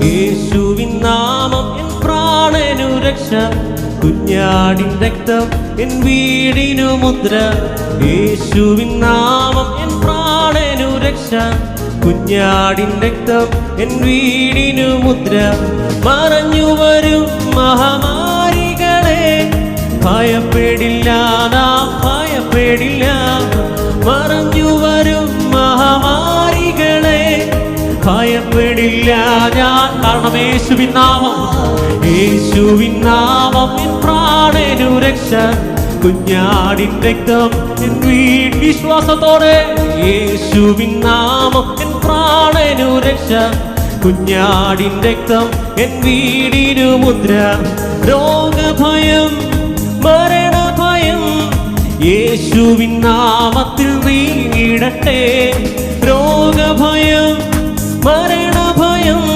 യേശുവിൻ നാമം എൻ പ്രാണനു രക്ഷ, കുഞ്ഞാടിൻ രക്തം എൻ വീടിനു മുദ്ര. യേശുവിൻ നാമം എൻ പ്രാണനു രക്ഷ, കുഞ്ഞാടിൻ രക്തം എൻ വീടിനു മുദ്ര. മറഞ്ഞു വരും മഹാമാരികളെ ഭയപ്പെടില്ല, നാം ഭയപ്പെടില്ല. മറഞ്ഞു വരും മഹാമാരികളെ ഭയപ്പെടില്ല ഞാൻ, കാരണം യേശുവിൻ നാമം, യേശുവിൻ നാമം എൻ പ്രാണനു രക്ഷ, കുഞ്ഞാടിൻ രക്തം എൻ വീട്. വിശ്വാസത്തോടെ യേശുവിൻ നാമം എൻ പ്രാണനു രക്ഷ, കുഞ്ഞാടിൻ രക്തം എൻ വീടിനു മുദ്ര. രോഗഭയം മരണഭയം യേശുവിൻ നാമത്തിൽ നീങ്ങിടട്ടെ. രോഗഭയം മരണഭയം